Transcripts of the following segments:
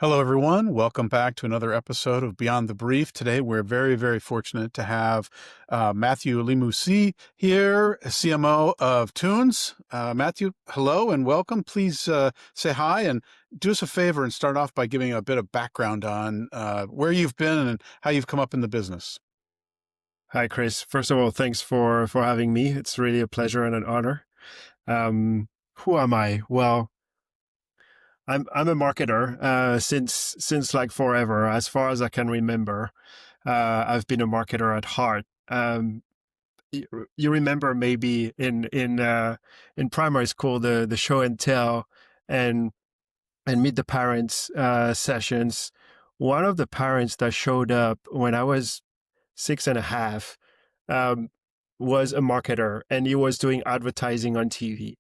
Hello, everyone. Welcome back to another episode of Beyond the Brief. Today, we're very, very fortunate to have Mathieu Limousi here, CMO of Tunes. Mathieu, hello and welcome. Please say hi and do us a favor and start off by giving a bit of background on where you've been and how you've come up in the business. Hi, Chris. First of all, thanks for having me. It's really a pleasure and an honor. Who am I? Well, I'm a marketer since like forever, as far as I can remember. I've been a marketer at heart. You remember maybe in primary school the show and tell and meet the parents sessions. One of the parents that showed up when I was 6.5 um, was a marketer, and he was doing advertising on TV.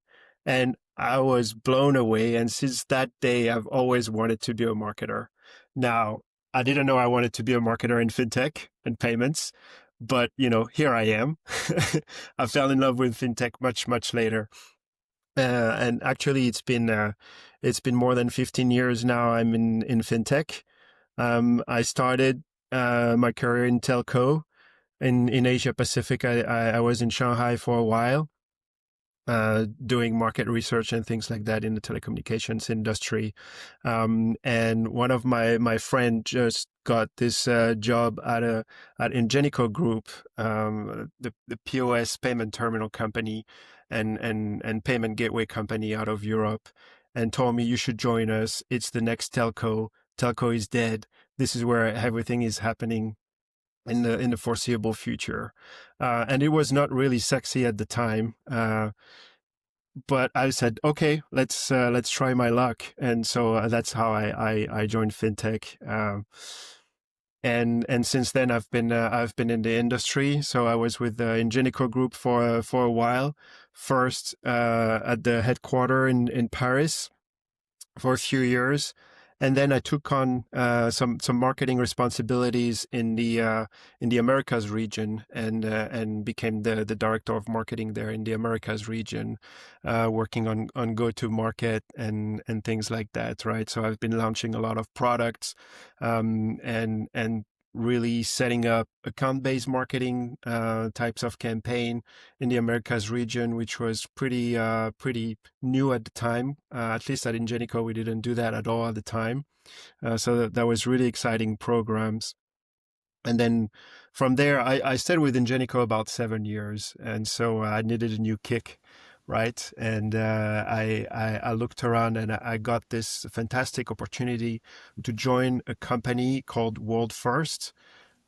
And I was blown away. And since that day, I've always wanted to be a marketer. Now, I didn't know I wanted to be a marketer in fintech and payments, but here I am. I fell in love with fintech much later. And actually, it's been more than 15 years now. I'm in fintech. I started my career in telco in Asia Pacific. I was in Shanghai for a while, doing market research and things like that in the telecommunications industry. And one of my friend just got this job at Ingenico Group, the POS payment terminal company and payment gateway company out of Europe, and told me, you should join us. It's the next telco. Telco is dead. This is where everything is happening in the foreseeable future. And it was not really sexy at the time. But I said, okay, let's try my luck. And so that's how I joined fintech. And since then I've been in the industry. So I was with the Ingenico Group for a while. First at the headquarters in Paris for a few years, and then I took on some marketing responsibilities in the Americas region, and became the director of marketing there in the Americas region, working on go to market and things like that. Right. So I've been launching a lot of products, and really setting up account-based marketing types of campaign in the Americas region, which was pretty new at the time. At least at Ingenico, we didn't do that at all at the time. So that was really exciting programs. And then from there, I stayed with Ingenico about 7 years, and so I needed a new kick. Right. And I looked around, and I got this fantastic opportunity to join a company called World First,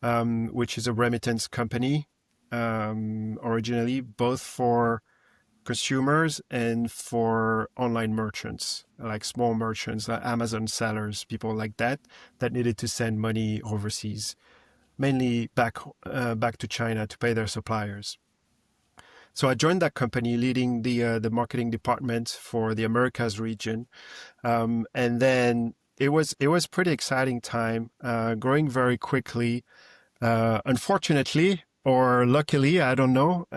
which is a remittance company, originally, both for consumers and for online merchants, like small merchants, like Amazon sellers, people like that needed to send money overseas, mainly back to China to pay their suppliers. So I joined that company, leading the marketing department for the Americas region, and then it was pretty exciting time, growing very quickly. Unfortunately, or luckily, I don't know,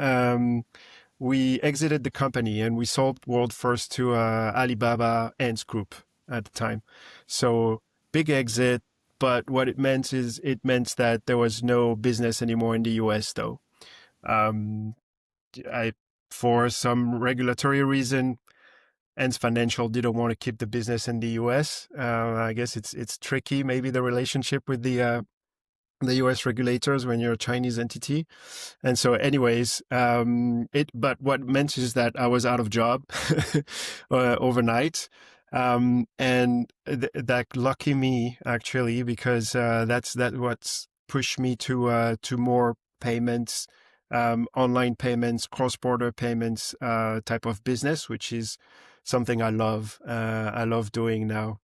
we exited the company and we sold World First to Alibaba Ants Group at the time. So big exit, but what it meant that there was no business anymore in the US, though. For some regulatory reason, Ants Financial didn't want to keep the business in the US. I guess it's tricky, maybe, the relationship with the US regulators when you're a Chinese entity. And so anyways, but what meant is that I was out of job overnight. And that lucky me, actually, because that's what's pushed me to more payments, online payments, cross-border payments type of business, which is something I love. I love doing now.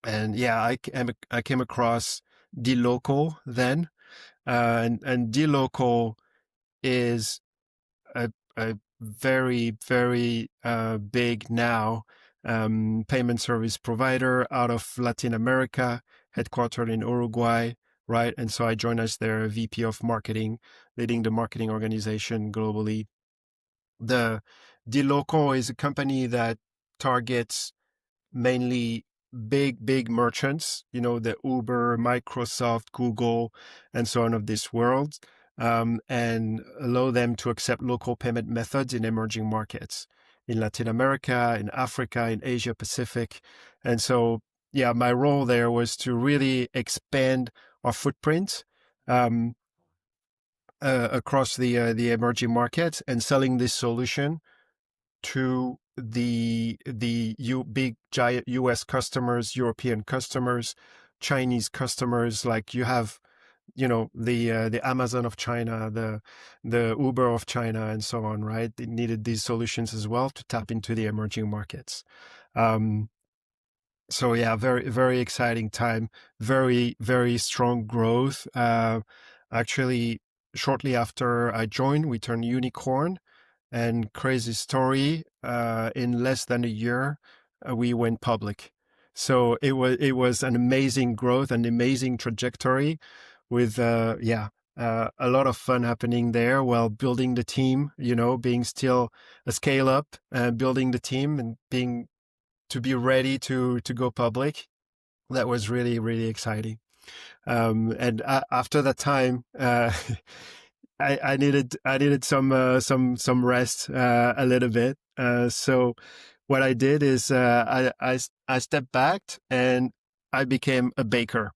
And yeah, I came across dLocal then, and dLocal is a very big now payment service provider out of Latin America, headquartered in Uruguay, right? And so I joined as their VP of marketing, leading the marketing organization globally. The dLocal is a company that targets mainly big merchants, the Uber, Microsoft, Google, and so on of this world, and allow them to accept local payment methods in emerging markets in Latin America, in Africa, in Asia Pacific. And so, yeah, my role there was to really expand our footprint across the emerging markets and selling this solution to the big giant US customers, European customers, Chinese customers. Like you have, the Amazon of China, the Uber of China, and so on. Right? They needed these solutions as well to tap into the emerging markets. So yeah, very very exciting time. Very very strong growth. Actually, shortly after I joined, we turned unicorn. And crazy story, in less than a year, we went public. So it was an amazing growth, an amazing trajectory, with a lot of fun happening there while building the team. Being still a scale up, building the team, and being to be ready to go public. That was really really exciting. And after that time, I needed some rest, a little bit. So what I did is, I stepped back and I became a baker.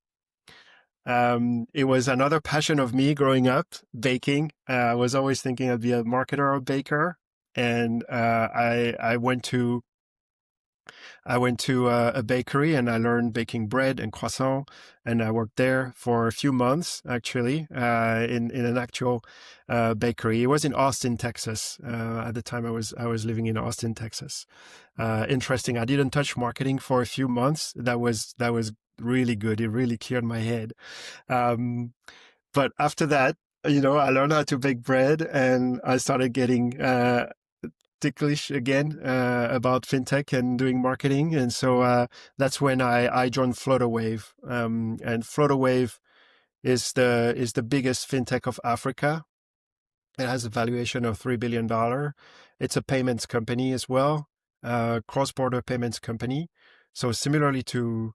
It was another passion of me growing up, baking. I was always thinking I'd be a marketer or a baker, and I went to a bakery and I learned baking bread and croissant, and I worked there for a few months, actually, in an actual bakery. It was in Austin, Texas. At the time, I was living in Austin, Texas. Interesting. I didn't touch marketing for a few months. That was really good. It really cleared my head. But after that, I learned how to bake bread, and I started getting ticklish again about fintech and doing marketing. And so that's when I joined FloaterWave. And FloaterWave is the biggest fintech of Africa. It has a valuation of $3 billion. It's a payments company as well, cross-border payments company. So similarly to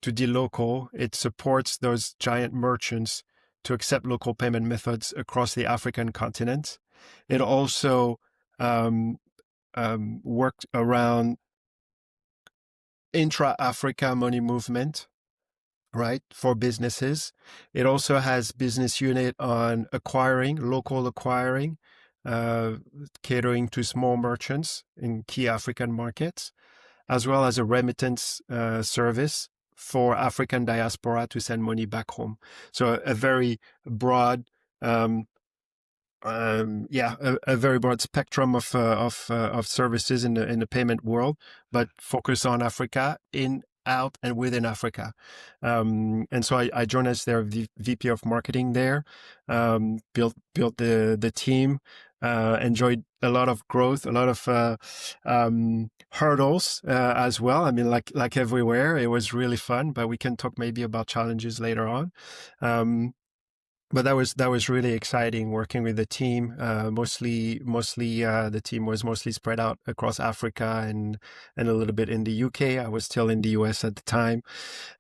dLocal, it supports those giant merchants to accept local payment methods across the African continent. It also worked around intra-Africa money movement, right, for businesses. It also has business unit on acquiring, local acquiring, catering to small merchants in key African markets, as well as a remittance service for African diaspora to send money back home. So a very broad a very broad spectrum of services in the payment world, but focus on Africa, in, out, and within Africa. And so I joined as their VP of marketing there. Built the team. Enjoyed a lot of growth, a lot of hurdles as well. I mean, like everywhere, it was really fun. But we can talk maybe about challenges later on. But that was really exciting working with the team. Mostly the team was mostly spread out across Africa and a little bit in the UK. I was still in the US at the time.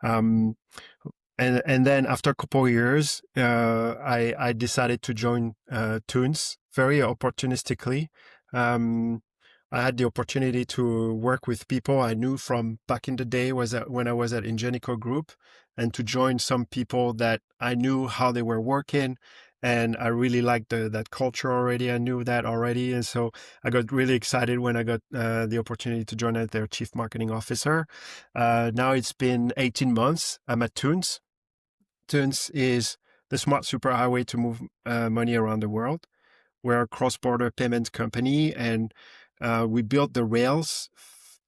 And then after a couple of years, I decided to join Tunes very opportunistically. I had the opportunity to work with people I knew from back in the day when I was at Ingenico Group, and to join some people that I knew how they were working, and I really liked that culture already. I knew that already, and so I got really excited when I got the opportunity to join as their chief marketing officer. Now it's been 18 months. I'm at Tunes. Tunes is the smart superhighway to move money around the world. We're a cross-border payment company, and we built the rails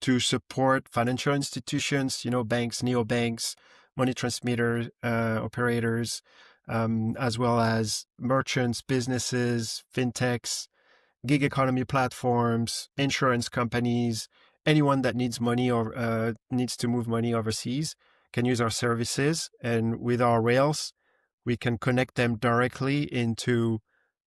to support financial institutions, banks, neobanks, money transmitter operators, as well as merchants, businesses, fintechs, gig economy platforms, insurance companies. Anyone that needs money or needs to move money overseas can use our services. And with our rails, we can connect them directly into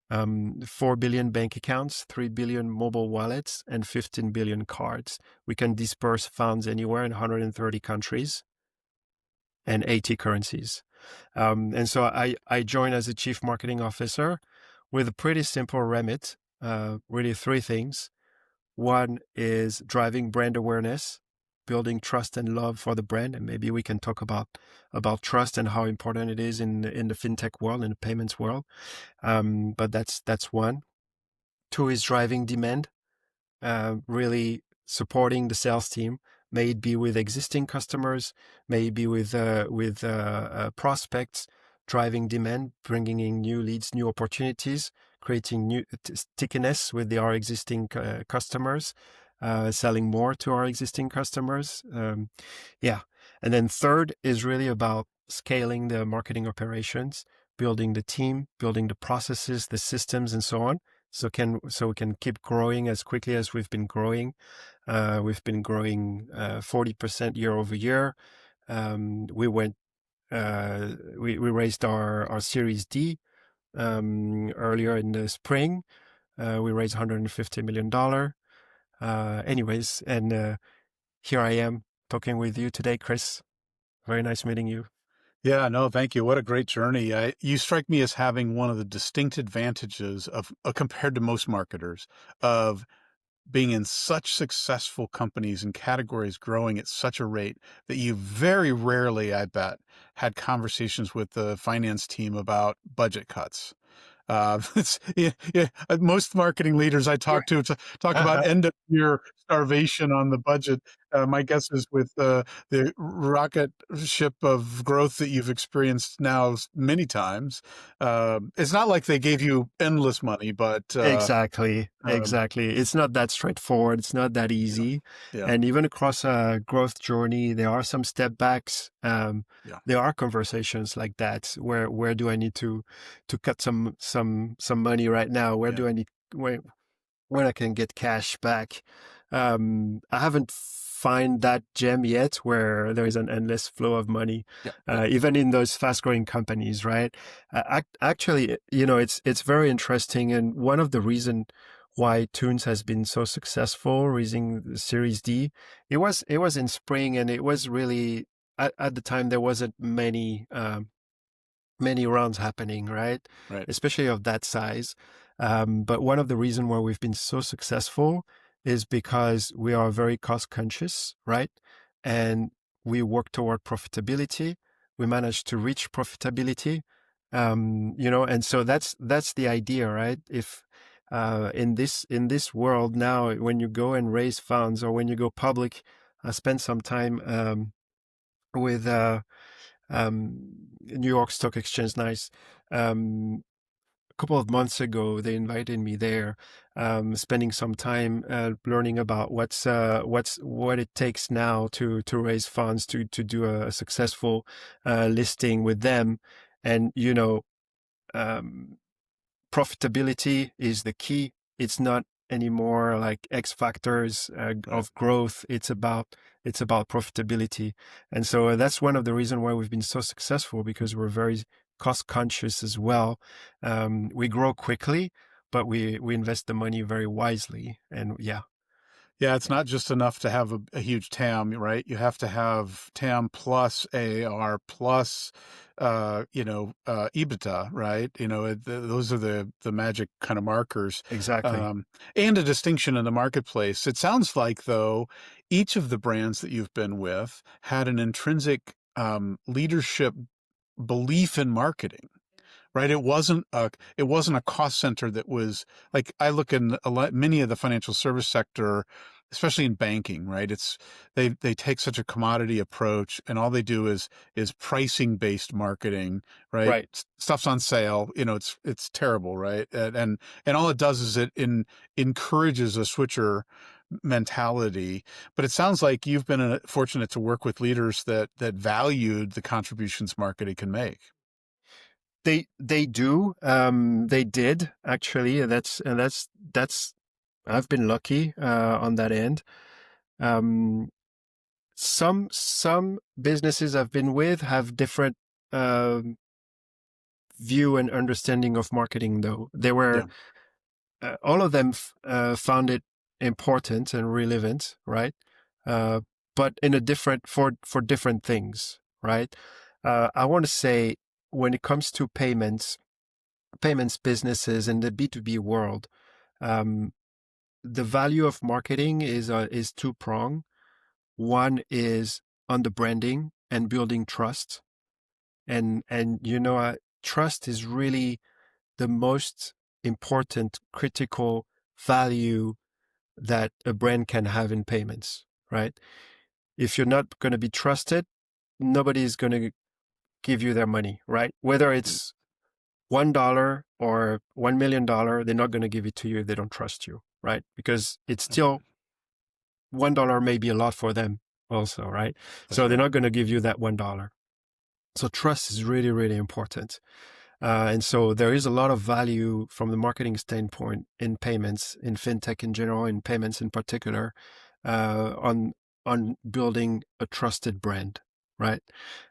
4 billion bank accounts, 3 billion mobile wallets, and 15 billion cards. We can disperse funds anywhere in 130 countries and 80 currencies. And so I joined as a chief marketing officer with a pretty simple remit, really three things. One is driving brand awareness, building trust and love for the brand, and maybe we can talk about trust and how important it is in the fintech world, in the payments world. But that's one. Two is driving demand, really supporting the sales team. May it be with existing customers, may it be with prospects, driving demand, bringing in new leads, new opportunities, creating new stickiness with our existing customers, selling more to our existing customers. Yeah. And then third is really about scaling the marketing operations, building the team, building the processes, the systems, and so on. So we can keep growing as quickly as we've been growing. We've been growing 40% year over year. We raised our Series D earlier in the spring. We raised $150 million. Anyways, and here I am talking with you today, Chris. Very nice meeting you. Yeah, no, thank you. What a great journey. You strike me as having one of the distinct advantages of compared to most marketers of being in such successful companies and categories growing at such a rate that you very rarely, I bet, had conversations with the finance team about budget cuts. Most marketing leaders I talk to talk about end of year starvation on the budget. My guess is with the rocket ship of growth that you've experienced now many times, it's not like they gave you endless money, but Exactly. It's not that straightforward. It's not that yeah, easy. yeah, And even across a growth journey, there are some step backs. yeah, There are conversations like that where do I need to cut some money right now? Where yeah, do I need when I can get cash back? I haven't find that gem yet where there is an endless flow of money, yeah, yeah, even in those fast-growing companies, right? Actually, it's very interesting, and one of the reason why Tunes has been so successful raising the Series D, it was in spring, and it was really at the time there wasn't many rounds happening, right? right. Especially of that size. But one of the reasons why we've been so successful is because we are very cost conscious, right? And we work toward profitability. We managed to reach profitability, and so that's the idea, right? If in this world now, when you go and raise funds or when you go public, I spent some time with New York Stock Exchange. Nice. A couple of months ago, they invited me there, spending some time learning about what it takes now to raise funds to do a successful listing with them, and um, profitability is the key. It's not anymore like X factors Right. of growth. It's about profitability, and so that's one of the reasons why we've been so successful, because we're very cost conscious as well. We grow quickly, but we invest the money very wisely, and yeah. Yeah, it's not just enough to have a huge TAM, right? You have to have TAM plus AR plus, EBITDA, right? Those are the magic kind of markers, Exactly. um, and a distinction in the marketplace. It sounds like, though, each of the brands that you've been with had an intrinsic leadership belief in marketing, right? It wasn't a cost center that was like, I look in many of the financial service sector, especially in banking, right? They take such a commodity approach, and all they do is pricing based marketing, right? Right. Stuff's on sale, it's terrible, right? And all it does is encourages a switcher mentality. But it sounds like you've been fortunate to work with leaders that valued the contributions marketing can make. They do. They did actually. And that's I've been lucky on that end. Um, some businesses I've been with have different um, view and understanding of marketing, though. They were Yeah. all of them found it important and relevant, right? Uh, but in a different for different things, right? I want to say when it comes to payments businesses in the B2B world, um, the value of marketing is two-pronged. One is on the branding and building trust, and trust is really the most important critical value that a brand can have in payments, right? If you're not going to be trusted, nobody is going to give you their money, right? Whether Mm. it's $1 or $1 million, they're not going to give it to you if they don't trust you, right? Because it's still $1 may be a lot for them also, right? That's So they're right. not going to give you that $1. So trust is really, really important. And so there is a lot of value from the marketing standpoint in payments, in fintech in general, in payments in particular, on building a trusted brand, right?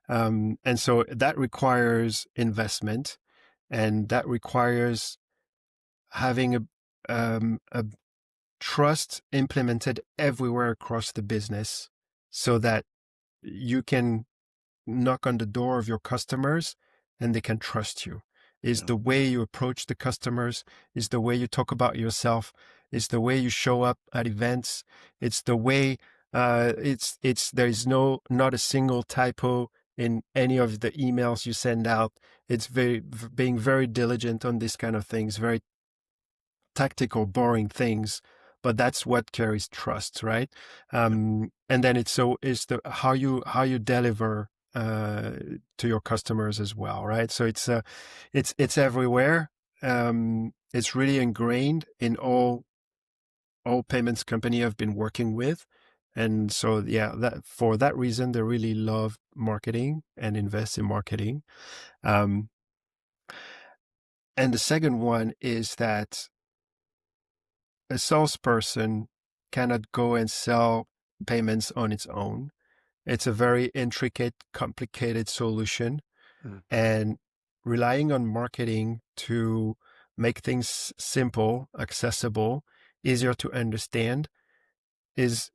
And so that requires investment, and that requires having a trust implemented everywhere across the business, so that you can knock on the door of your customers and they can trust you. Is Yeah. the way you approach the customers, is the way you talk about yourself, is the way you show up at events, it's the way it's there is not a single typo in any of the emails you send out. It's being very diligent on these kind of things, very tactical, boring things, but that's what carries trust, right? Yeah. And then it's the how you deliver to your customers as well, right? So it's everywhere. It's really ingrained in all payments company I've been working with, and so yeah, that for that reason they really love marketing and invest in marketing. Um, and the second one is that a salesperson cannot go and sell payments on its own. It's a very intricate, complicated solution, Mm. and relying on marketing to make things simple, accessible, easier to understand is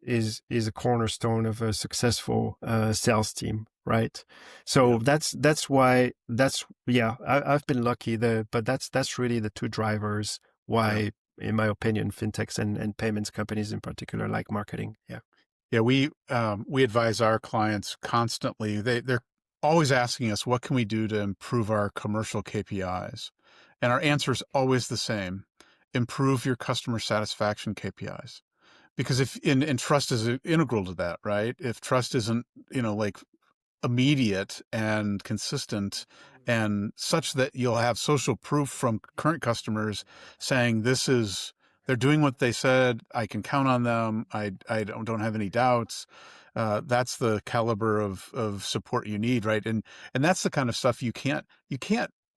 a cornerstone of a successful sales team, right? Yeah. So that's why I've been lucky but that's really the two drivers Yeah. why, in my opinion, fintechs and payments companies in particular like marketing. Yeah. Yeah, we advise our clients constantly. They're always asking us, what can we do to improve our commercial KPIs? And our answer is always the same: improve your customer satisfaction KPIs. Because if and trust is integral to that, right? If trust isn't, like immediate and consistent and such that you'll have social proof from current customers saying they're doing what they said, I can count on them, I don't have any doubts. That's the caliber of support you need, right? And that's the kind of stuff you can't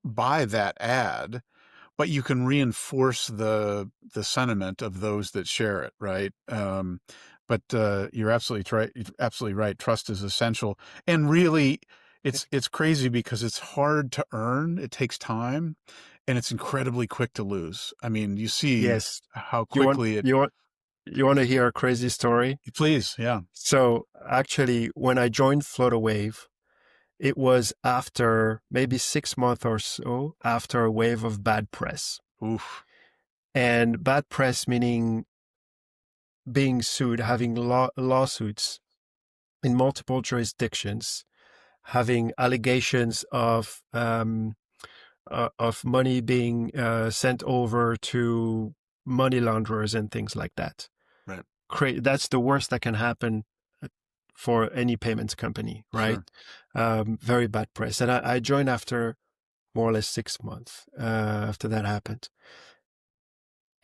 buy that ad, but you can reinforce the sentiment of those that share it, right? But you're absolutely right. Trust is essential, and really, it's crazy because it's hard to earn. It takes time, and it's incredibly quick to lose. I mean, you see Yes. how You want quickly it. you want you want to hear a crazy story? Please, yeah. So actually, when I joined FloatAwave, it was after maybe 6 months or so after a wave of bad press. Oof. And bad press meaning being sued, having lawsuits in multiple jurisdictions, having allegations of money being sent over to money launderers and things like that. Right. That's the worst that can happen for any payments company, right? Sure. Very bad press. And I joined after more or less 6 months after that happened.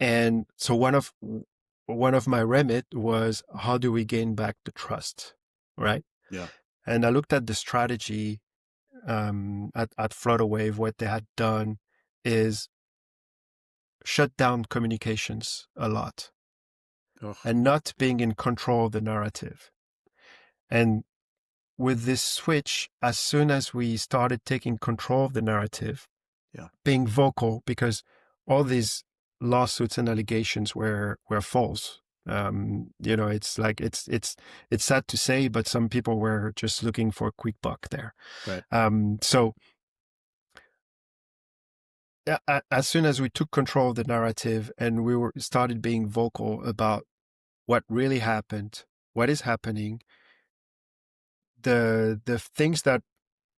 And so one of my remit was, how do we gain back the trust, right? Yeah. And I looked at the strategy at FloatAwave. What they had done is shut down communications a lot Ugh. and not being in control of the narrative. And with this switch, as soon as we started taking control of the narrative, Yeah. being vocal, because all these lawsuits and allegations were false. It's like it's sad to say, but some people were just looking for a quick buck there. Right. So as soon as we took control of the narrative and we were started being vocal about what really happened, what is happening, the things that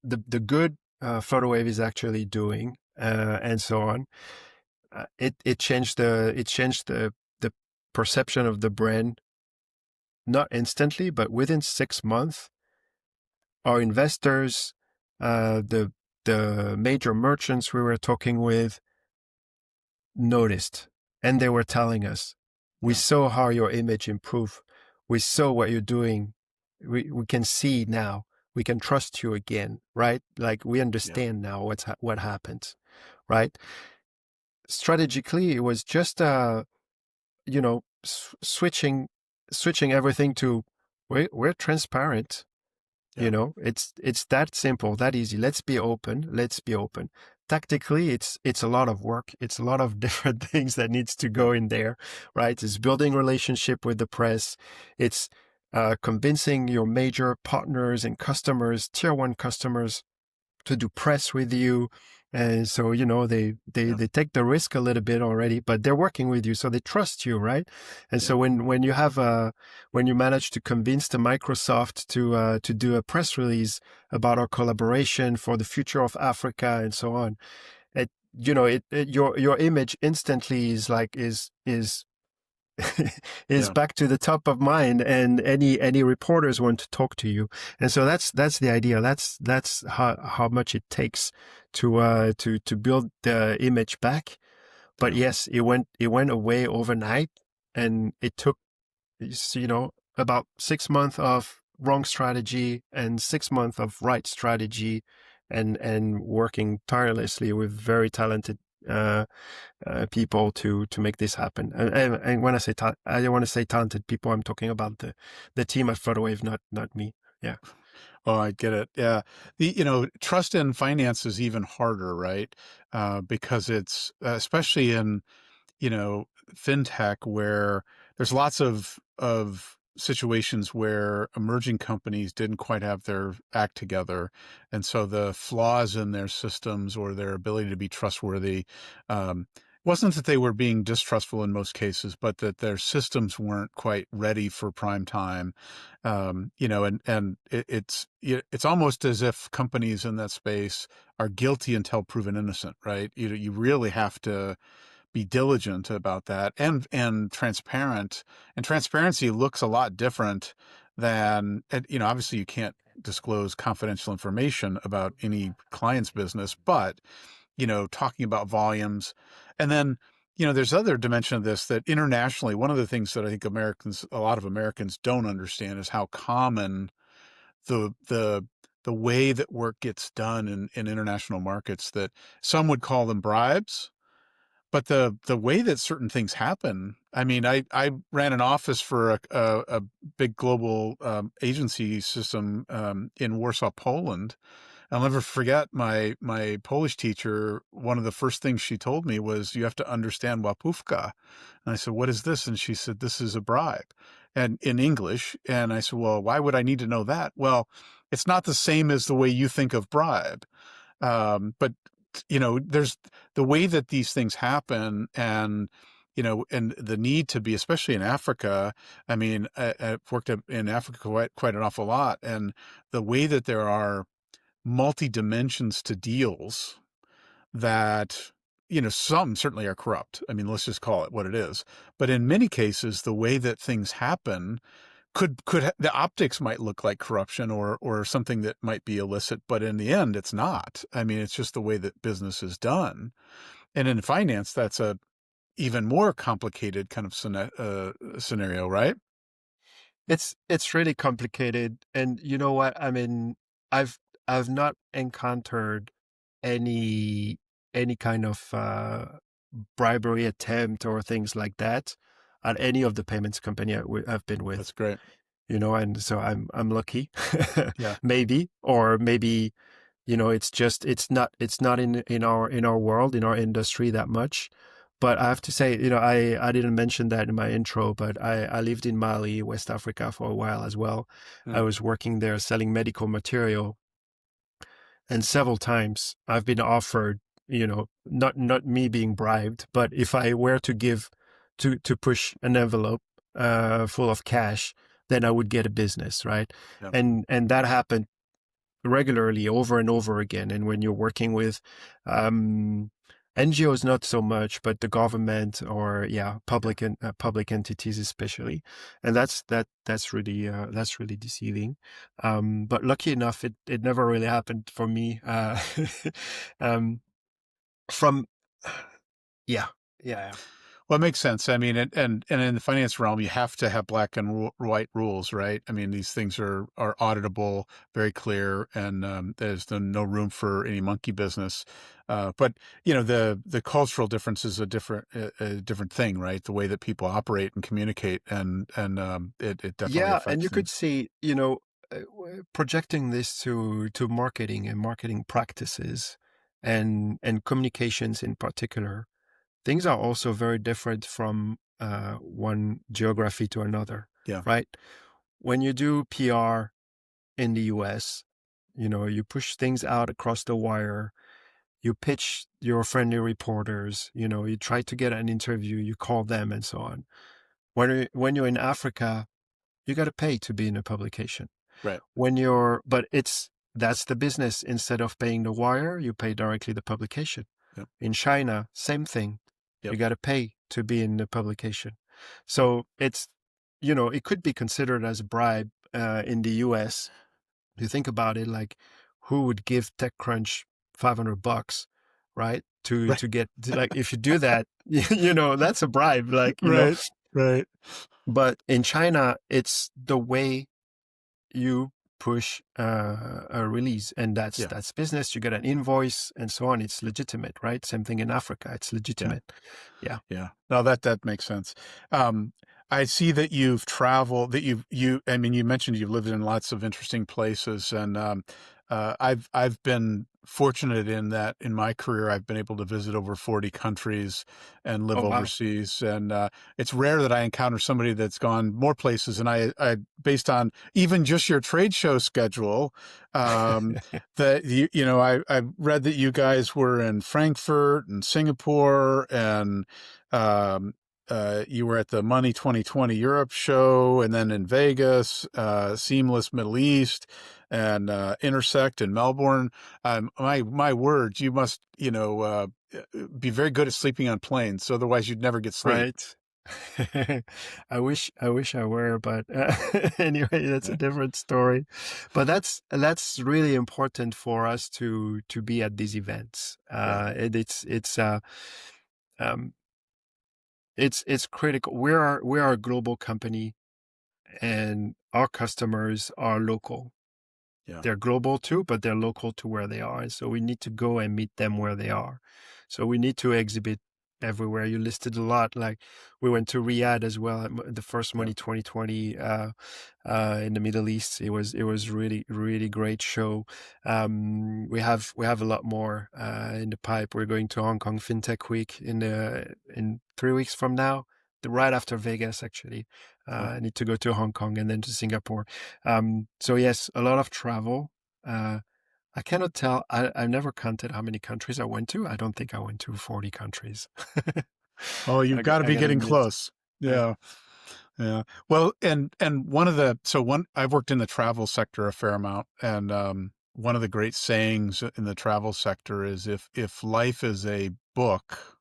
the good PhotoWave is actually doing, and so on, it changed the perception of the brand, not instantly, but within 6 months. Our investors, the major merchants we were talking with, noticed, and they were telling us, we Yeah. saw how your image improved. We saw what you're doing. We can see now. We can trust you again, right? Like, we Yeah. understand now what happened, right? Strategically, it was just switching everything to, we're transparent. Yeah. It's that simple, that easy. Let's be open. Let's be open. Tactically, it's a lot of work. It's a lot of different things that needs to Yeah. go in there, right? It's building relationship with the press. It's convincing your major partners and customers, tier one customers, to do press with you. And so, Yeah. they take the risk a little bit already, but they're working with you, so they trust you, right? And Yeah. so when you manage to convince the Microsoft to do a press release about our collaboration for the future of Africa and so on, your image instantly is Yeah. back to the top of mind, and any reporters want to talk to you. And so that's the idea. That's how much it takes to build the image back. But Yeah. yes, it went away overnight, and it took, about 6 months of wrong strategy and 6 months of right strategy, and working tirelessly with very talented uh, people to make this happen. And when I say I don't want to say talented people, I'm talking about the team at PhotoWave, not me. Yeah. Oh, I get it. Yeah. Trust in finance is even harder, right? Because it's especially in, fintech, where there's lots of situations where emerging companies didn't quite have their act together, and so the flaws in their systems or their ability to be trustworthy, wasn't that they were being distrustful in most cases, but that their systems weren't quite ready for prime time. It's almost as if companies in that space are guilty until proven innocent, right? You really have to be diligent about that, and transparent. And transparency looks a lot different than, obviously you can't disclose confidential information about any client's business, but, talking about volumes. And then, there's other dimension of this, that internationally, one of the things that I think a lot of Americans don't understand is how common the the the way that work gets done in international markets, that some would call them bribes. But the way that certain things happen, I mean, I ran an office for a big global agency system in Warsaw, Poland. I'll never forget my Polish teacher. One of the first things she told me was, "You have to understand łapówka." And I said, "What is this?" And she said, "This is a bribe," and in English. And I said, "Well, why would I need to know that?" "Well, it's not the same as the way you think of bribe." But there's the way that these things happen, and the need to be, especially in Africa. I mean, I've worked in Africa quite an awful lot, and the way that there are multi dimensions to deals, that some certainly are corrupt. I mean, let's just call it what it is. But in many cases, the way that things happen the optics might look like corruption, or something that might be illicit, but in the end it's not. I mean, it's just the way that business is done. And in finance, that's a even more complicated kind of scenario, right? It's really complicated, and you know what? I mean, I've I've not encountered any any kind of bribery attempt or things like that at any of the payments company I've been That's with. great. And so I'm lucky, Yeah. maybe, or maybe, it's not in our world, in our industry that much. But I have to say, I didn't mention that in my intro, but I lived in Mali, West Africa for a while as well. Yeah. I was working there selling medical material, and several times I've been offered, not me being bribed, but if I were to give to push an envelope full of cash, then I would get a business, right? Yeah. And that happened regularly over and over again. And when you're working with um, NGOs, not so much, but the government or Yeah. public entities especially, and that's really deceiving. But lucky enough, it never really happened for me. Um, from yeah, yeah, Well, it makes sense. I mean, and in the finance realm, you have to have black and white rules, right? I mean, these things are auditable, very clear, and there's no room for any monkey business. But the cultural difference is a different thing, right? The way that people operate and communicate, and it definitely yeah. And affects you could things. see, projecting this to marketing and marketing practices and communications in particular. Things are also very different from one geography to another, Yeah. right? When you do PR in the US, you push things out across the wire, you pitch your friendly reporters, you try to get an interview, you call them and so on. When you're in Africa, you got to pay to be in a publication. Right. But that's the business. Instead of paying the wire, you pay directly the publication. Yep. In China, same thing. Yep. You got to pay to be in the publication. So it could be considered as a bribe in the US. You think about it, like who would give TechCrunch $500, right? To Right. to get like if you do that, that's a bribe, Right. Right. But in China, it's the way you push a release, and that's Yeah. that's business. You get an invoice and so on. It's legitimate, right? Same thing in Africa. It's Yeah. legitimate. Yeah. Yeah. No, that makes sense. Um, I see that you've traveled, that I mean, you mentioned you've lived in lots of interesting places, and I've been fortunate in that in my career I've been able to visit over 40 countries and live Oh wow. overseas, and it's rare that I encounter somebody that's gone more places. And I based on even just your trade show schedule, um, that I read that you guys were in Frankfurt and Singapore and um, you were at the Money 2020 Europe show, and then in Vegas, Seamless Middle East, and Intersect in Melbourne. My words, you must be very good at sleeping on planes, otherwise you'd never get sleep. Right. I wish I were, but anyway, that's a different story. But that's really important for us to be at these events. Yeah, Um, it's critical. We are a global company, and our customers are local. yeah, They're global too, but they're local to where they are. And so we need to go and meet them where they are. So we need to exhibit everywhere. You listed a lot. Like we went to Riyadh as well at the first yeah. Money 2020 in the Middle East. It was really really great show. We have a lot more in the pipe. We're going to Hong Kong FinTech Week in 3 weeks from now, right after Vegas actually. Oh, I need to go to Hong Kong and then to Singapore. So yes, a lot of travel. Uh, I cannot tell. I've never counted how many countries I went to. I don't think I went to 40 countries. oh, you've got to I be gotta getting admit. close. Yeah. Yeah. Yeah. Well, and one I've worked in the travel sector a fair amount, and one of the great sayings in the travel sector is if life is a book,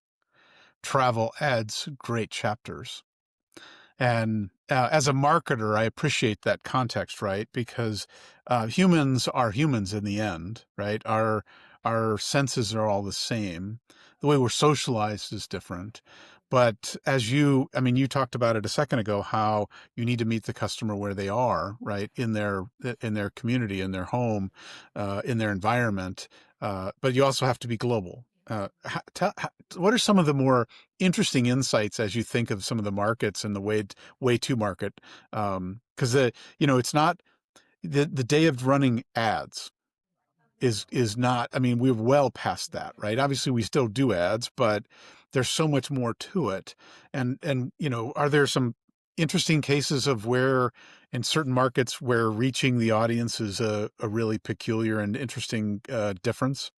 travel adds great chapters. And as a marketer, I appreciate that context, right? Because humans are humans in the end, right? Our senses are all the same. The way we're socialized is different. But I mean, you talked about it a second ago, how you need to meet the customer where they are, right? In their community, in their home, in their environment. But you also have to be global. What are some of the more interesting insights as you think of some of the markets and the way to market? Because it's not the day of running ads. is not, I mean, we're well past that, right? Obviously we still do ads, but there's so much more to it. And are there some interesting cases of where in certain markets where reaching the audience is a really peculiar and interesting difference?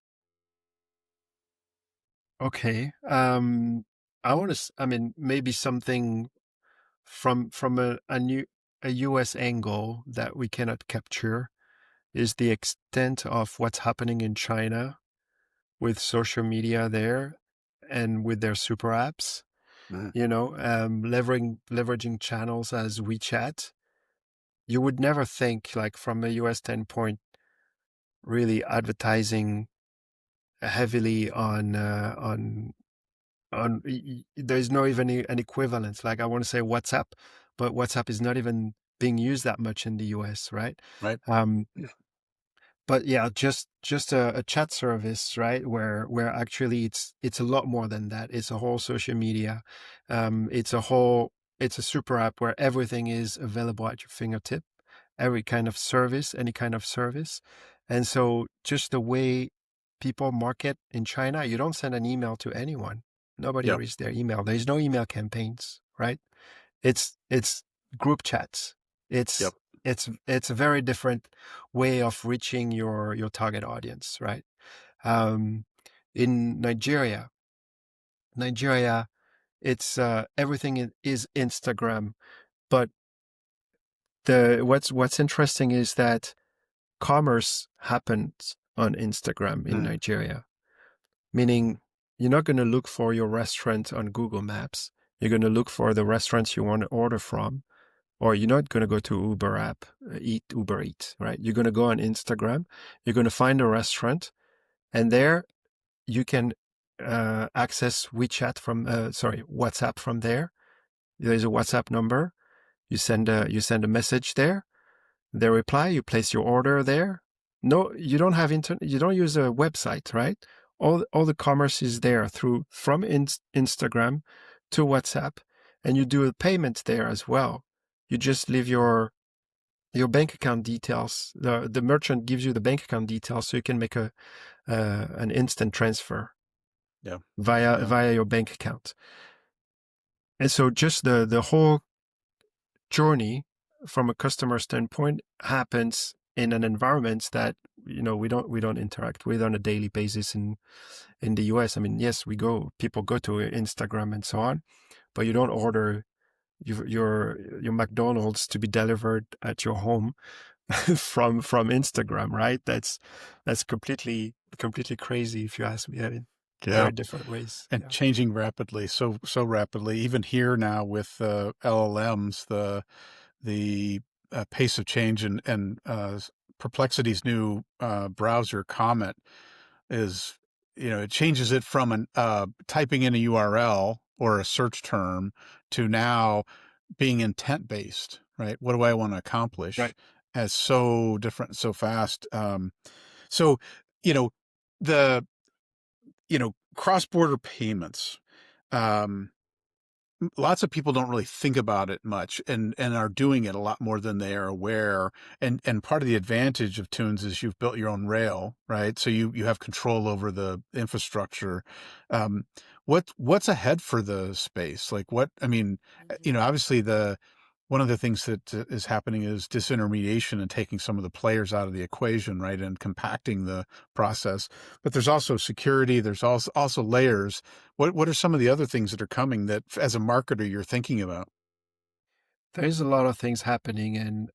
Okay. I mean, maybe something from a US angle that we cannot capture is the extent of what's happening in China with social media there and with their super apps, Mm. leveraging channels as WeChat. You would never think, like, from a US standpoint, really advertising heavily there's no even an equivalent. Like, I want to say WhatsApp, but WhatsApp is not even being used that much in the US, right? Right. Um, but yeah, just a chat service, right? Where actually it's a lot more than that. It's a whole social media. It's a super app where everything is available at your fingertip, every kind of service, any kind of service. And so just the way people market in China, you don't send an email to anyone. Nobody Yep. reads their email. There's no email campaigns, right? It's group chats. Yep. It's it's a very different way of reaching your target audience, right? Um, in Nigeria, it's everything is Instagram. But the what's interesting is that commerce happens on Instagram in Mm. Nigeria, meaning you're not going to look for your restaurant on Google Maps. You're going to look for the restaurants you want to order from, or you're not going to go to Uber app, Uber Eats, right? You're going to go on Instagram. You're going to find a restaurant, and there you can access WhatsApp from there. There's a WhatsApp number. You send a message there. They reply, you place your order there. No, you don't have internet, you don't use a website, right? All the commerce is there from Instagram to WhatsApp, and you do a payment there as well. You just leave your bank account details. The merchant gives you the bank account details so you can make an instant transfer Yeah. via Yeah. via your bank account. And so just the whole journey from a customer standpoint happens in an environment that we don't interact with on a daily basis in the US. I mean, yes, people go to Instagram and so on, but you don't order your McDonald's to be delivered at your home from Instagram, right? That's completely crazy if you ask me. I mean, Yeah. very different ways. And Yeah. changing rapidly, so rapidly. Even here now with LLMs, the pace of change and Perplexity's new browser Comet is, it changes it from an typing in a URL or a search term to now being intent based, right? What do I want to accomplish? Right. As so different, so fast. So, you know, the cross border payments. Um, Lots of people don't really think about it much and are doing it a lot more than they are aware. And part of the advantage of Tunes is you've built your own rail, right? So you have control over the infrastructure. Um, what's ahead for the space? Like what, I mean, obviously the one of the things that is happening is disintermediation and taking some of the players out of the equation, right? And compacting the process. But there's also security. There's also layers. What are some of the other things that are coming that as a marketer you're thinking about? There's a lot of things happening, and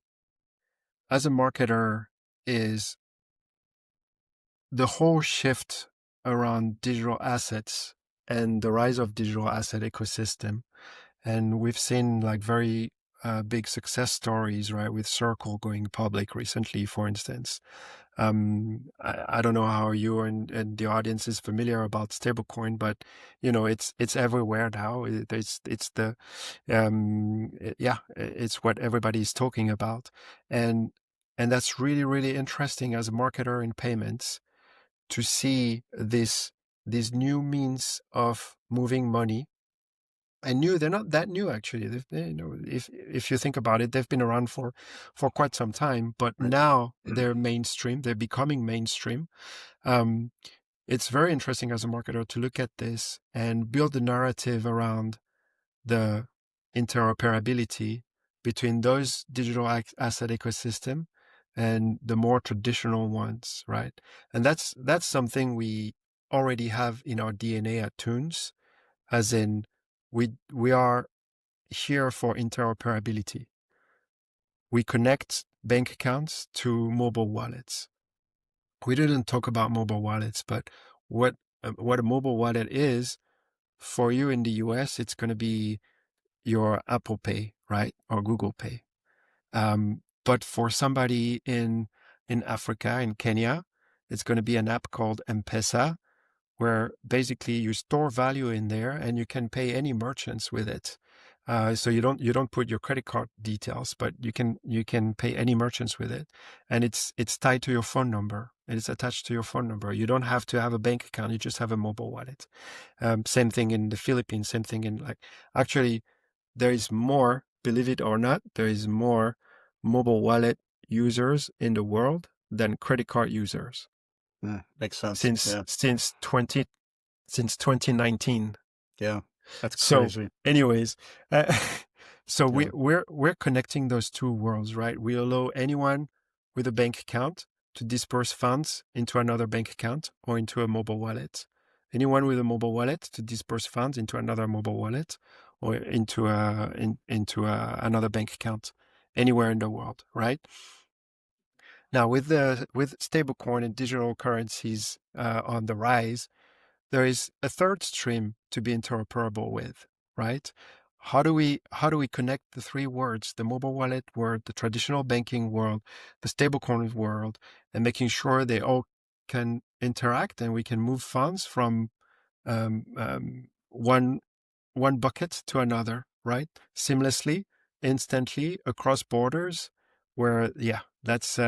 as a marketer, is the whole shift around digital assets and the rise of digital asset ecosystem. And we've seen like very big success stories, right? With Circle going public recently, for instance. I don't know how you and the audience is familiar about stablecoin, but it's everywhere now. It's what everybody's talking about, and that's really really interesting as a marketer in payments to see this these new means of moving money And new, they're not that new actually. If you think about it, they've been around for quite some time, but Right. now they're mainstream. They're becoming mainstream. Um, it's very interesting as a marketer to look at this and build a narrative around the interoperability between those digital asset ecosystem and the more traditional ones, right? And that's something we already have in our DNA at Tunes, as in we are here for interoperability. We connect bank accounts to mobile wallets. We didn't talk about mobile wallets, but what a mobile wallet is for you in the US, it's going to be your Apple Pay, right, or Google Pay. But for somebody in Africa, in Kenya, it's going to be an app called M-Pesa, where basically you store value in there and you can pay any merchants with it. So you don't put your credit card details, but you can pay any merchants with it, and it's tied to your phone number. It's attached to your phone number. You don't have to have a bank account. You just have a mobile wallet. Same thing in the Philippines. Same thing in actually there is more. Believe it or not, there is more mobile wallet users in the world than credit card users Makes sense. since Yeah. since 20 since 2019. Yeah. That's So, crazy. anyways, uh, so Yeah. we're connecting those two worlds, right? We allow anyone with a bank account to disperse funds into another bank account or into a mobile wallet. Anyone with a mobile wallet to disperse funds into another mobile wallet or into another bank account anywhere in the world, right? Now, with stablecoin and digital currencies on the rise, there is a third stream to be interoperable with, right? How do we connect the three worlds, the mobile wallet world, the traditional banking world, the stablecoin world, and making sure they all can interact and we can move funds from one bucket to another, right? Seamlessly, instantly across borders. Where that's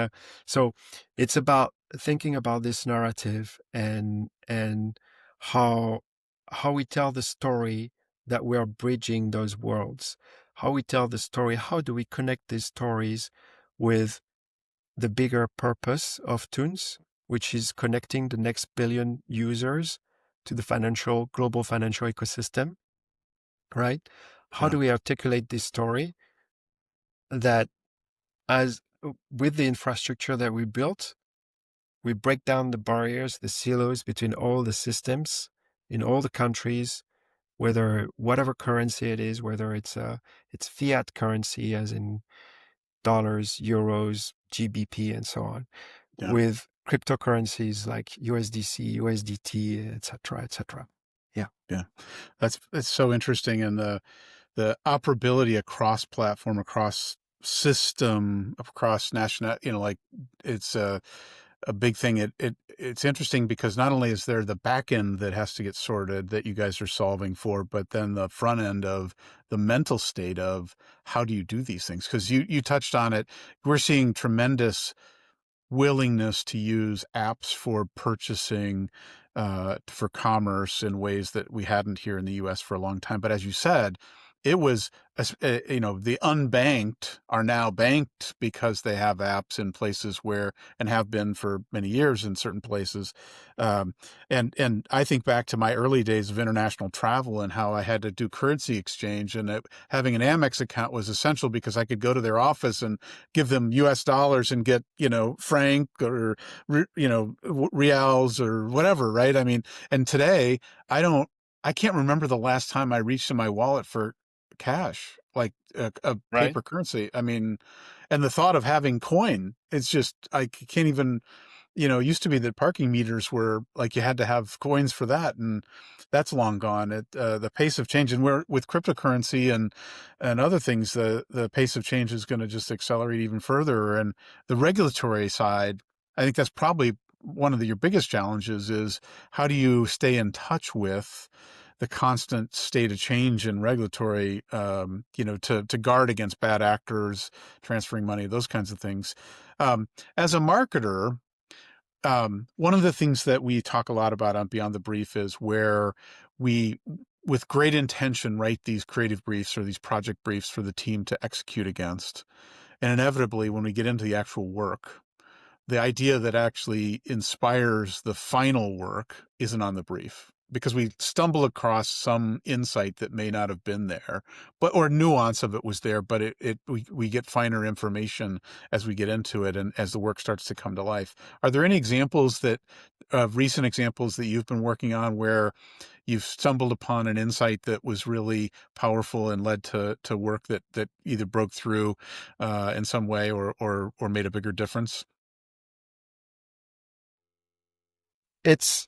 so it's about thinking about this narrative and how we tell the story that we are bridging those worlds. How we tell the story, how do we connect these stories with the bigger purpose of Tunes, which is connecting the next billion users to the global financial ecosystem, right? How Yeah. do we articulate this story that as with the infrastructure that we built, we break down the barriers, the silos between all the systems in all the countries, whether whatever currency it is, whether it's fiat currency as in dollars, euros, GBP, and so on, Yeah. with cryptocurrencies like USDC, USDT, etc., etc. Yeah. Yeah. That's so interesting. And the operability across platform, across system, across national, like it's a big thing. It's interesting because not only is there the back end that has to get sorted that you guys are solving for, but then the front end of the mental state of how do you do these things? Because you touched on it. We're seeing tremendous willingness to use apps for purchasing, for commerce in ways that we hadn't here in the US for a long time. But as you said, it was, the unbanked are now banked because they have apps in places where, and have been for many years in certain places. Um, and I think back to my early days of international travel and how I had to do currency exchange, and having an Amex account was essential because I could go to their office and give them US dollars and get, franc or, reals or whatever. Right. I mean, and today I can't remember the last time I reached in my wallet for cash, like a Right. paper currency. I mean, and the thought of having coin, it's just, I can't even, it used to be that parking meters were like you had to have coins for that, and that's long gone. The pace of change, and we're with cryptocurrency and other things, the pace of change is going to just accelerate even further. And the regulatory side, I think that's probably one of your biggest challenges is how do you stay in touch with the constant state of change in regulatory, to guard against bad actors transferring money, those kinds of things. As a marketer, one of the things that we talk a lot about on Beyond the Brief is where we with great intention, write these creative briefs or these project briefs for the team to execute against. And inevitably, when we get into the actual work, the idea that actually inspires the final work isn't on the brief because we stumble across some insight that may not have been there, but or nuance of it was there, but we get finer information as we get into it and as the work starts to come to life. Are there any examples that recent examples that you've been working on where you've stumbled upon an insight that was really powerful and led to work that either broke through in some way or made a bigger difference? It's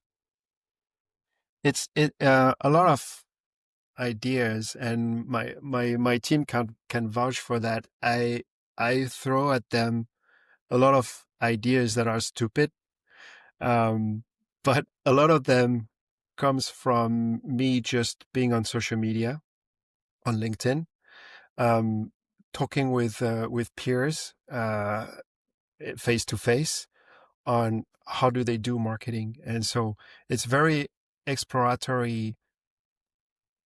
a lot of ideas, and my team can vouch for that. I throw at them a lot of ideas that are stupid, um, but a lot of them comes from me just being on social media, on LinkedIn, um, talking with peers face to face on how do they do marketing, and so it's very exploratory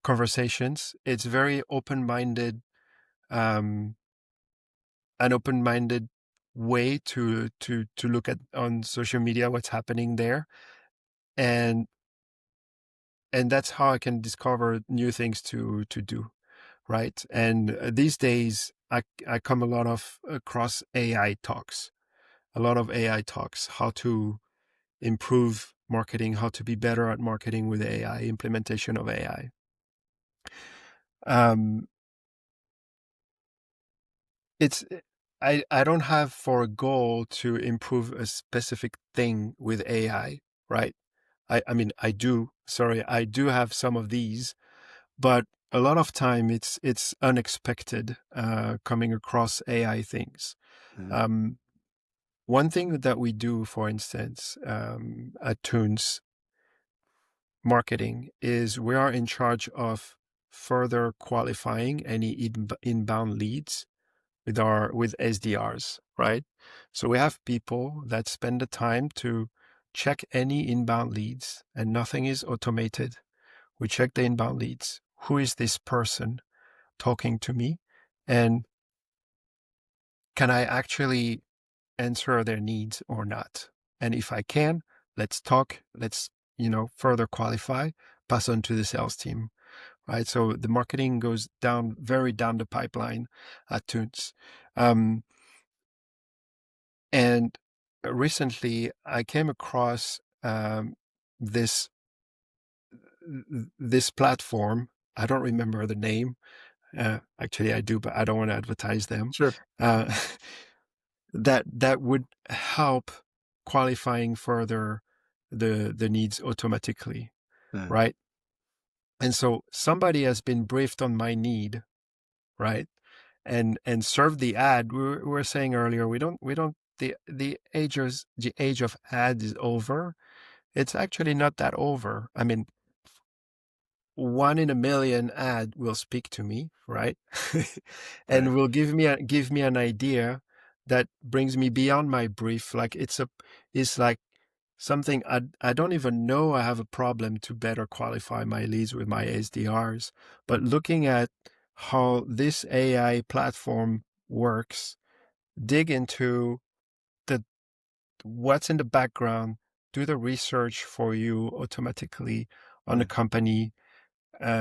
conversations. It's very open-minded, um, an open-minded way to look at on social media what's happening there, and that's how I can discover new things to do, right? And these days I come a lot of across AI talks, a lot of AI talks, how to improve marketing, how to be better at marketing with AI, implementation of AI. Um, it's I don't have for a goal to improve a specific thing with AI, right? I mean I do, sorry, I do have some of these, but a lot of time it's unexpected coming across AI things. Mm. Um, One thing that we do, for instance, at Tunes Marketing is we are in charge of further qualifying any inbound leads with SDRs, right? So we have people that spend the time to check any inbound leads, and nothing is automated. We check the inbound leads. Who is this person talking to me? And can I actually answer their needs or not? And if I can, let's talk, let's, further qualify, pass on to the sales team, right? So the marketing goes down, very down the pipeline at Tunes. And recently I came across this this platform. I don't remember the name. Actually, I do, but I don't want to advertise them. Sure. Uh, that would help qualifying further the needs automatically, Mm. right? And so somebody has been briefed on my need, right? And served the ad. We were saying earlier, we don't the age of ads is over. It's actually not that over. I mean, 1 in a million ad will speak to me, right? Right. And will give me an idea that brings me beyond my brief. Like it's like something I don't even know I have a problem to better qualify my leads with my SDRs. But looking at how this AI platform works, dig into the what's in the background, do the research for you automatically on the Mm. company,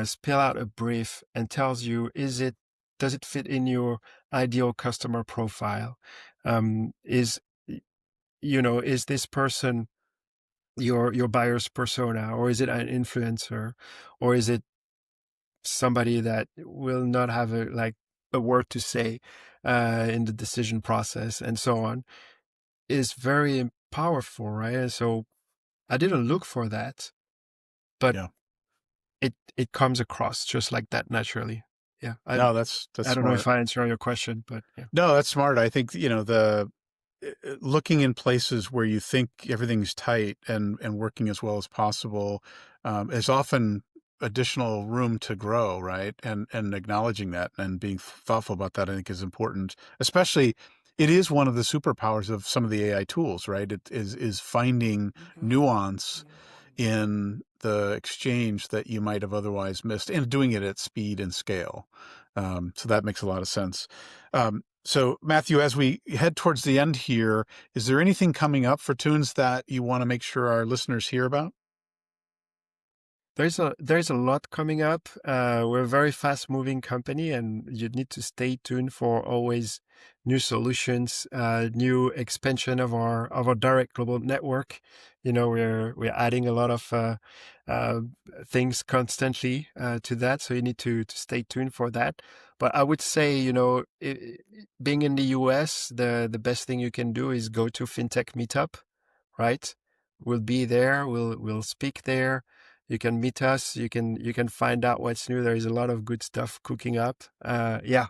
spill out a brief and tells you, does it fit in your ideal customer profile? Is is this person your buyer's persona, or is it an influencer, or is it somebody that will not have a word to say in the decision process, and so on? Is very powerful, right? And so I didn't look for that, but Yeah. it comes across just like that naturally. Yeah, No, that's I don't know smart. if I answer your question, but yeah. No, that's smart. I think, the looking in places where you think everything's tight and working as well as possible is often additional room to grow, right? And acknowledging that and being thoughtful about that, I think, is important. Especially, it is one of the superpowers of some of the AI tools, right? It is finding nuance in the exchange that you might have otherwise missed, and doing it at speed and scale. So that makes a lot of sense. So Mathieu, as we head towards the end here, is there anything coming up for Tunes that you want to make sure our listeners hear about? There's a lot coming up. We're a very fast moving company, and you need to stay tuned for always new solutions, new expansion of our direct global network. We're adding a lot of uh, things constantly to that, so you need to stay tuned for that. But I would say, being in the US, the best thing you can do is go to FinTech Meetup, right? We'll be there. We'll speak there. You can meet us. You can find out what's new. There is a lot of good stuff cooking up. Yeah,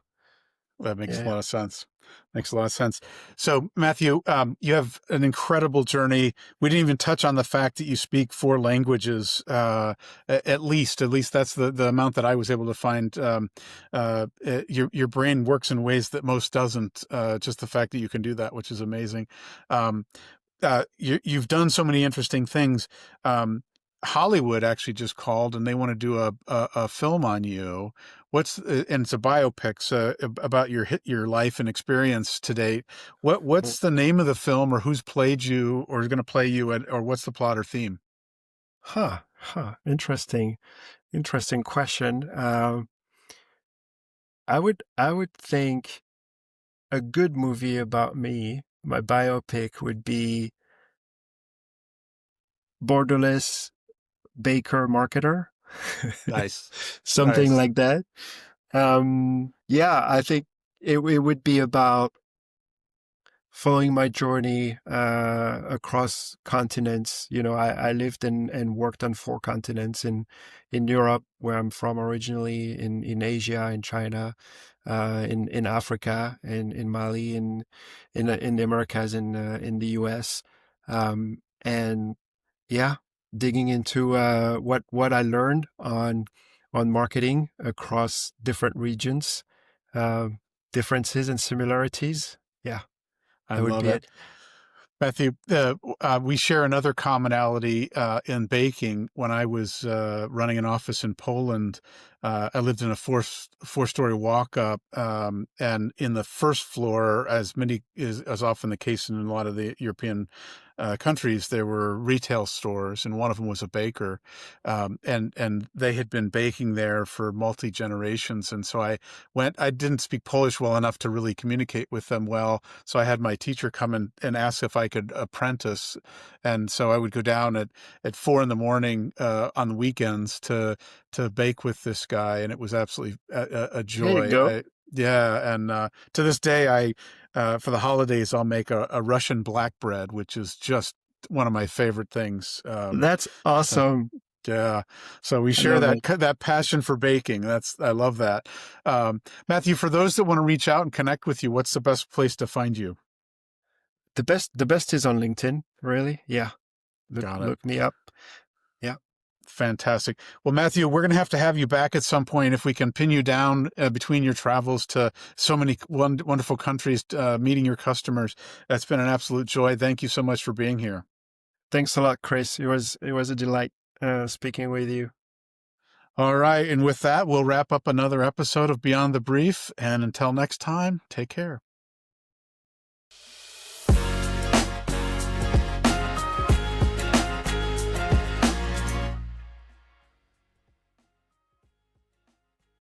That makes a yeah. lot of sense. Makes a lot of sense. So, Mathieu, you have an incredible journey. We didn't even touch on the fact that you speak 4 languages, at least. At least that's the amount that I was able to find. Your brain works in ways that most doesn't. Just the fact that you can do that, which is amazing. Um, you've done so many interesting things. Hollywood actually just called and they want to do a film on you. And it's a biopic about your life and experience to date. Well, What's the name of the film, or who's played you or is going to play you, or what's the plot or theme? Interesting question. I would think a good movie about me, my biopic would be Borderless Baker Marketer, Nice, something nice. like that. Yeah, I think it would be about following my journey across continents. I lived and worked on 4 continents in Europe, where I'm from originally, in Asia, in China, in Africa, in Mali, in the Americas, in the US, and yeah, digging into what I learned on marketing across different regions, um, differences and similarities. Yeah, I that would love be it. it. Mathieu, we share another commonality in baking. When I was running an office in Poland, I lived in a four-story walk-up, and in the first floor, as many is as often the case in a lot of the European countries, there were retail stores, and one of them was a baker, and they had been baking there for multi-generations. And so I went. I didn't speak Polish well enough to really communicate with them well, so I had my teacher come and ask if I could apprentice. And so I would go down at 4 in the morning on the weekends to bake with this guy. And it was absolutely a There you joy. go. Yeah. And to this day, for the holidays, I'll make a Russian black bread, which is just one of my favorite things. That's So awesome. yeah, so we I share love that it. that passion for baking. I love that. Mathieu, for those that want to reach out and connect with you, what's the best place to find you? The best is on LinkedIn, really. Yeah. Look Got it. look me up. Yeah. Fantastic. Well, Mathieu, we're going to have you back at some point if we can pin you down between your travels to so many wonderful countries, meeting your customers. That's been an absolute joy. Thank you so much for being here. Thanks a lot, Chris. It was a delight speaking with you. All right. And with that, we'll wrap up another episode of Beyond the Brief. And until next time, take care.